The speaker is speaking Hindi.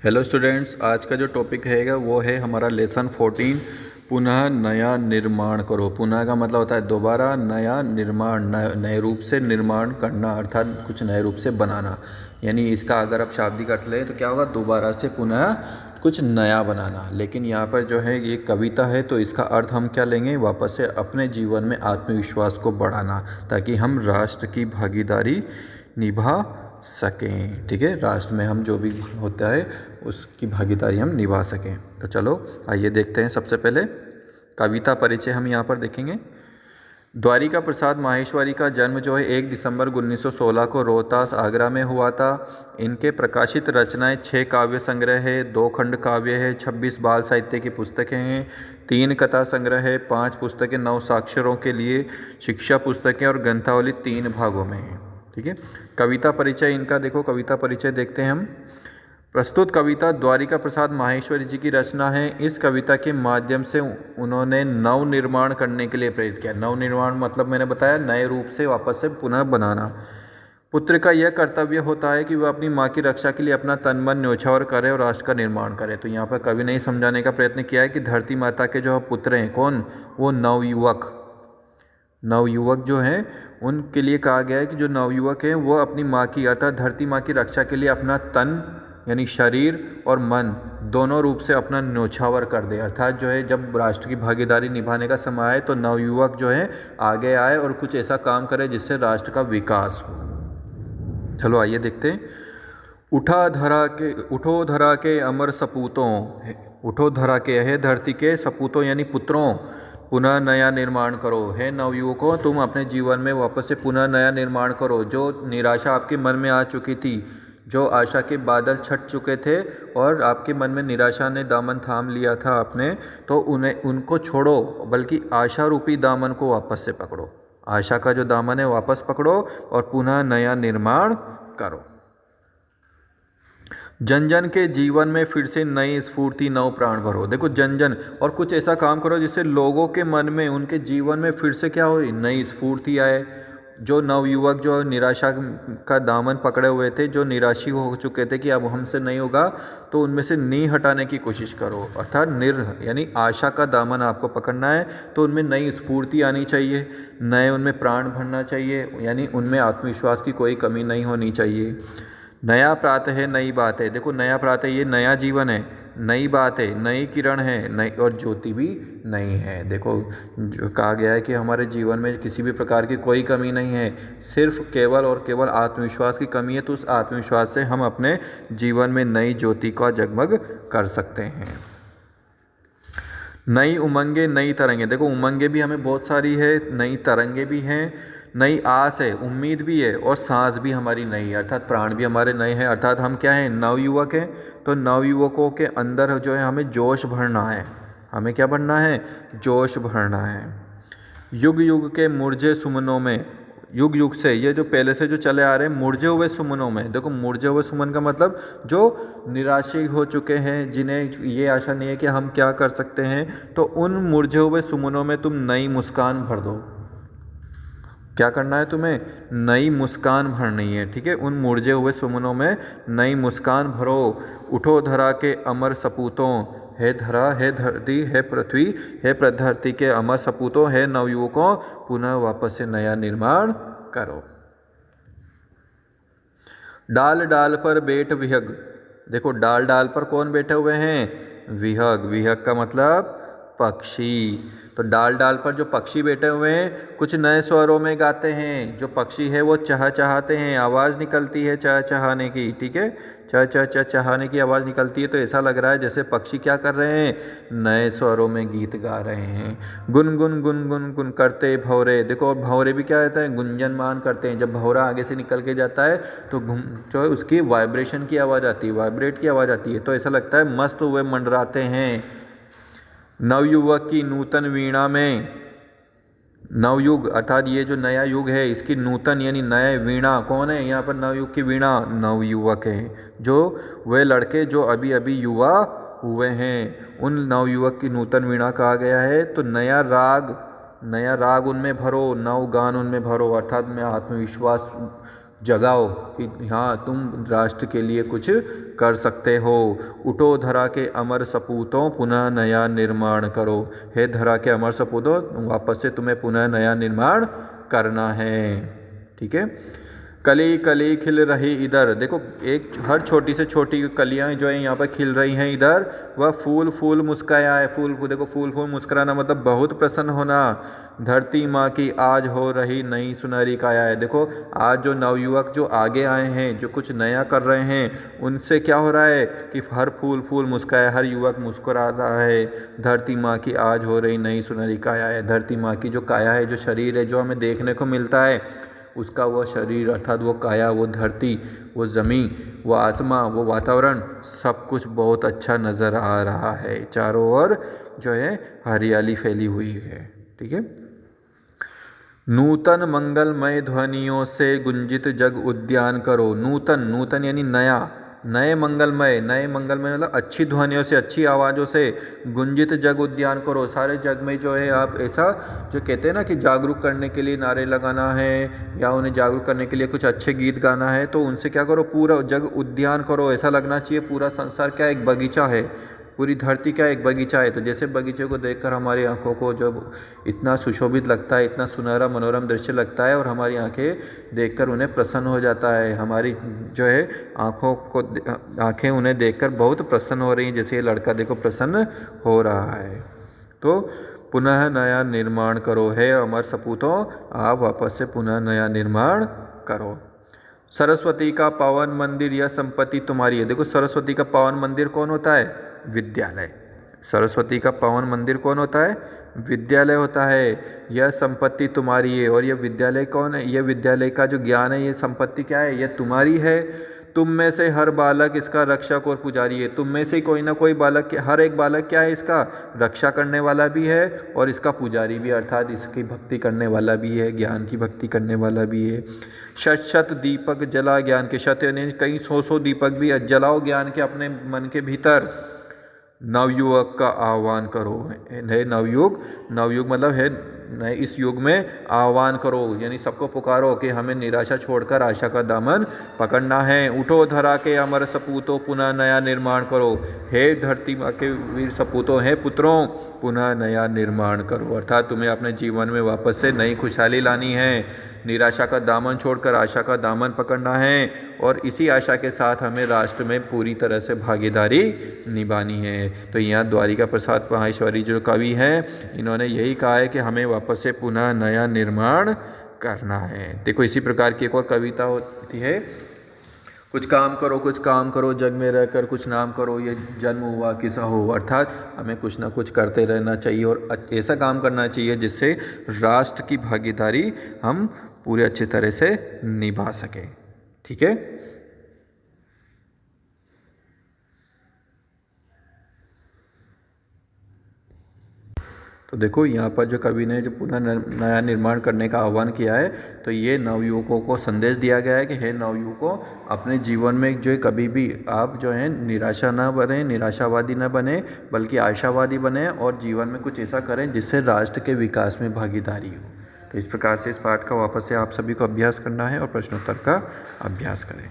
हेलो स्टूडेंट्स, आज का जो टॉपिक है वो है हमारा लेसन 14 पुनः नया निर्माण करो। पुनः का मतलब होता है दोबारा, नया निर्माण नए रूप से निर्माण करना, अर्थात कुछ नए रूप से बनाना। यानी इसका अगर आप शाब्दिक अर्थ लें तो क्या होगा, दोबारा से पुनः कुछ नया बनाना। लेकिन यहाँ पर जो है ये कविता है तो इसका अर्थ हम क्या लेंगे, वापस से अपने जीवन में आत्मविश्वास को बढ़ाना ताकि हम राष्ट्र की भागीदारी निभा सकें। ठीक है, राष्ट्र में हम जो भी होता है उसकी भागीदारी हम निभा सकें। तो चलो आइए देखते हैं। सबसे पहले कविता परिचय हम यहाँ पर देखेंगे। द्वारिका प्रसाद माहेश्वरी का जन्म जो है 1 दिसंबर 1916 को रोहतास आगरा में हुआ था। इनके प्रकाशित रचनाएं 6 काव्य संग्रह है, 2 खंड काव्य है, 26 बाल साहित्य की पुस्तकें हैं, 3 कथा संग्रह है, 5 पुस्तकें नवसाक्षरों के लिए, शिक्षा पुस्तकें और ग्रंथावली 3 भागों में है। ठीक है, कविता परिचय इनका देखो। कविता परिचय देखते हैं हम। प्रस्तुत कविता द्वारिका प्रसाद माहेश्वरी जी की रचना है। इस कविता के माध्यम से उन्होंने नव निर्माण करने के लिए प्रेरित किया। नव निर्माण मतलब मैंने बताया नए रूप से वापस से पुनः बनाना। पुत्र का यह कर्तव्य होता है कि वह अपनी माँ की रक्षा के लिए अपना तन मन न्योछावर करे और राष्ट्र का निर्माण करे। तो यहाँ पर कवि ने समझाने का प्रयत्न किया है कि धरती माता के जो पुत्र हैं, कौन, वो नवयुवक जो हैं उनके लिए कहा गया है कि जो नवयुवक हैं वो अपनी माँ की अर्थात धरती माँ की रक्षा के लिए अपना तन यानी शरीर और मन दोनों रूप से अपना न्योछावर कर दे। अर्थात जो है जब राष्ट्र की भागीदारी निभाने का समय आए तो नवयुवक जो है आगे आए और कुछ ऐसा काम करे जिससे राष्ट्र का विकास हो। चलो आइए देखते हैं। उठो धरा के अमर सपूतों, उठो धरा के है धरती के सपूतों यानी पुत्रों, पुनः नया निर्माण करो। है नवयुवकों, तुम अपने जीवन में वापस से पुनः नया निर्माण करो। जो निराशा आपके मन में आ चुकी थी, जो आशा के बादल छट चुके थे और आपके मन में निराशा ने दामन थाम लिया था आपने, तो उनको छोड़ो, बल्कि आशा रूपी दामन को वापस से पकड़ो। आशा का जो दामन है वापस पकड़ो और पुनः नया निर्माण करो। जन जन के जीवन में फिर से नई स्फूर्ति, नव प्राण भरो। देखो, जन जन और कुछ ऐसा काम करो जिससे लोगों के मन में, उनके जीवन में फिर से क्या हो, नई स्फूर्ति आए। जो नवयुवक जो निराशा का दामन पकड़े हुए थे, जो निराशी हो चुके थे कि अब हमसे नहीं होगा, तो उनमें से नी हटाने की कोशिश करो। अर्थात यानी आशा का दामन आपको पकड़ना है। तो उनमें नई स्फूर्ति आनी चाहिए, नए उनमें प्राण भरना चाहिए, यानी उनमें आत्मविश्वास की कोई कमी नहीं होनी चाहिए। नया प्रातः है, नई बात है। देखो, नया प्रातः ये नया जीवन है, नई बात है, नई किरण है, नई और ज्योति भी नई है। देखो, जो कहा गया है कि हमारे जीवन में किसी भी प्रकार की कोई कमी नहीं है, सिर्फ केवल और केवल आत्मविश्वास की कमी है। तो उस आत्मविश्वास से हम अपने जीवन में नई ज्योति का जगमग कर सकते हैं। नई उमंगे, नई तरंगे। देखो, उमंगे भी हमें बहुत सारी है, नई तरंगे भी हैं, नई आस है, उम्मीद भी है और सांस भी हमारी नई है, अर्थात प्राण भी हमारे नए हैं। अर्थात हम क्या हैं, नवयुवक हैं। तो नवयुवकों के अंदर जो है हमें जोश भरना है। हमें क्या भरना है, जोश भरना है। युग युग के मुरझे सुमनों में, युग युग से ये जो पहले से जो चले आ रहे हैं मुरझे हुए सुमनों में। देखो, मुरझे हुए सुमन का मतलब जो निराशी हो चुके हैं, जिन्हें ये आशा नहीं है कि हम क्या कर सकते हैं, तो उन मुरझे हुए सुमनों में तुम नई मुस्कान भर दो। क्या करना है तुम्हें, नई मुस्कान भरनी है। ठीक है, उन मुरझे हुए सुमनों में नई मुस्कान भरो। उठो धरा के अमर सपूतों, हे धरा, हे धरती, हे पृथ्वी, हे धरती के अमर सपूतों, हे नवयुवकों, पुनः वापस से नया निर्माण करो। डाल डाल पर बैठ विहग। देखो, डाल डाल पर कौन बैठे हुए हैं, विहग। विहग का मतलब पक्षी। तो डाल डाल पर जो पक्षी बैठे हुए हैं कुछ नए स्वरों में गाते हैं। जो पक्षी है वो चहचहाते हैं, आवाज़ निकलती है चहचहाने की। ठीक है, चहचहाने की आवाज़ निकलती है, तो ऐसा लग रहा है जैसे पक्षी क्या कर रहे हैं, नए स्वरों में गीत गा रहे हैं। गुन गुन गुन गुन गुन करते भौरे। देखो, और भौरे भी क्या रहता है, गुंजनमान करते हैं। जब भौरा आगे से निकल के जाता है तो जो उसकी वाइब्रेशन की आवाज़ आती है, वाइब्रेट की आवाज़ आती है, तो ऐसा लगता है मस्त हुए मंडराते हैं। नवयुवक की नूतन वीणा में, नवयुग अर्थात ये जो नया युग है इसकी नूतन यानी नए वीणा कौन है, यहाँ पर नवयुग की वीणा नवयुवक है। जो वे लड़के जो अभी अभी युवा हुए हैं, उन नवयुवक की नूतन वीणा कहा गया है। तो नया राग उनमें भरो, नव गान उनमें भरो। अर्थात में आत्मविश्वास जगाओ कि हाँ तुम राष्ट्र के लिए कुछ कर सकते हो। उठो धरा के अमर सपूतों पुनः नया निर्माण करो। हे धरा के अमर सपूतों, वापस से तुम्हें पुनः नया निर्माण करना है। ठीक है। कली कली खिल रही इधर, देखो एक हर छोटी से छोटी कलियां जो है यहाँ पर खिल रही हैं इधर, वह फूल फूल मुस्काया है। फूल देखो, फूल फूल मुस्कुराना मतलब बहुत प्रसन्न होना। धरती माँ की आज हो रही नई सुनहरी काया है। देखो आज जो नवयुवक जो आगे आए हैं, जो कुछ नया कर रहे हैं, उनसे क्या हो रहा है कि हर फूल फूल मुस्काया, हर युवक मुस्कुरा रहा है। धरती माँ की आज हो रही नई सुनहरी काया है। धरती माँ की जो काया है, जो शरीर है, जो हमें देखने को मिलता है, उसका वो शरीर अर्थात वो काया, वो धरती, वो ज़मीन, वो आसमां, वो वातावरण, सब कुछ बहुत अच्छा नज़र आ रहा है। चारों ओर जो है हरियाली फैली हुई है। ठीक है। नूतन मंगलमय ध्वनियों से गुंजित जग उद्यान करो। नूतन, नूतन यानी नया, नए मंगलमय मतलब अच्छी ध्वनियों से, अच्छी आवाज़ों से गुंजित जग उद्यान करो। सारे जग में जो है आप ऐसा जो कहते हैं ना कि जागरूक करने के लिए नारे लगाना है या उन्हें जागरूक करने के लिए कुछ अच्छे गीत गाना है, तो उनसे क्या करो, पूरा जग उद्यान करो। ऐसा लगना चाहिए पूरा संसार क्या एक बगीचा है, पूरी धरती क्या एक बगीचा है। तो जैसे बगीचे को देखकर हमारी आंखों को जब इतना सुशोभित लगता है, इतना सुनहरा मनोरम दृश्य लगता है और हमारी आंखें देखकर उन्हें प्रसन्न हो जाता है। हमारी जो है आंखें उन्हें देखकर बहुत प्रसन्न हो रही हैं, जैसे ये लड़का देखो प्रसन्न हो रहा है। तो पुनः नया निर्माण करो, है अमर सपूतों, आप वापस से पुनः नया निर्माण करो। सरस्वती का पावन मंदिर, यह संपत्ति तुम्हारी है। देखो सरस्वती का पावन मंदिर कौन होता है? विद्यालय। सरस्वती का पावन मंदिर कौन होता है? विद्यालय होता है। यह संपत्ति तुम्हारी है। और यह विद्यालय कौन है? यह विद्यालय का जो ज्ञान है, यह संपत्ति क्या है? यह तुम्हारी है। तुम में से हर बालक इसका रक्षक और पुजारी है। तुम में से कोई ना कोई बालक, हर एक बालक क्या है? इसका रक्षा करने वाला भी है और इसका पुजारी भी, अर्थात इसकी भक्ति करने वाला भी है, ज्ञान की भक्ति करने वाला भी है। शत शत दीपक जला ज्ञान के, शत यानी कई सौ दीपक भी जलाओ ज्ञान के अपने मन के भीतर। नवयुवक का आह्वान करो, है नवयुग, नवयुग मतलब है नए इस युग में आह्वान करो, यानी सबको पुकारो कि हमें निराशा छोड़कर आशा का दामन पकड़ना है। उठो धरा के अमर सपूतों पुनः नया निर्माण करो। हे धरती माँ के वीर सपूतों, हे पुत्रों, पुनः नया निर्माण करो। अर्थात तुम्हें अपने जीवन में वापस से नई खुशहाली लानी है। निराशा का दामन छोड़कर आशा का दामन पकड़ना है और इसी आशा के साथ हमें राष्ट्र में पूरी तरह से भागीदारी निभानी है। तो यहाँ द्वारिका प्रसाद माहेश्वरी जो कवि हैं, इन्होंने यही कहा है कि हमें वापस से पुनः नया निर्माण करना है। देखो इसी प्रकार की एक और कविता होती है, कुछ काम करो जग में रहकर कुछ नाम करो, ये जन्म हुआ किसा हो। अर्थात हमें कुछ ना कुछ करते रहना चाहिए और ऐसा काम करना चाहिए जिससे राष्ट्र की भागीदारी हम पूरे अच्छे तरह से निभा सकें। ठीक है। तो देखो यहाँ पर जो कवि ने जो पुनः नया निर्माण करने का आह्वान किया है, तो ये नवयुवकों को संदेश दिया गया है कि हे नवयुवकों, अपने जीवन में जो है कभी भी आप जो है निराशा ना बने, निराशावादी ना बने, बल्कि आशावादी बने और जीवन में कुछ ऐसा करें जिससे राष्ट्र के विकास में भागीदारी हो। तो इस प्रकार से इस पाठ का वापस से आप सभी को अभ्यास करना है और प्रश्नोत्तर का अभ्यास करें।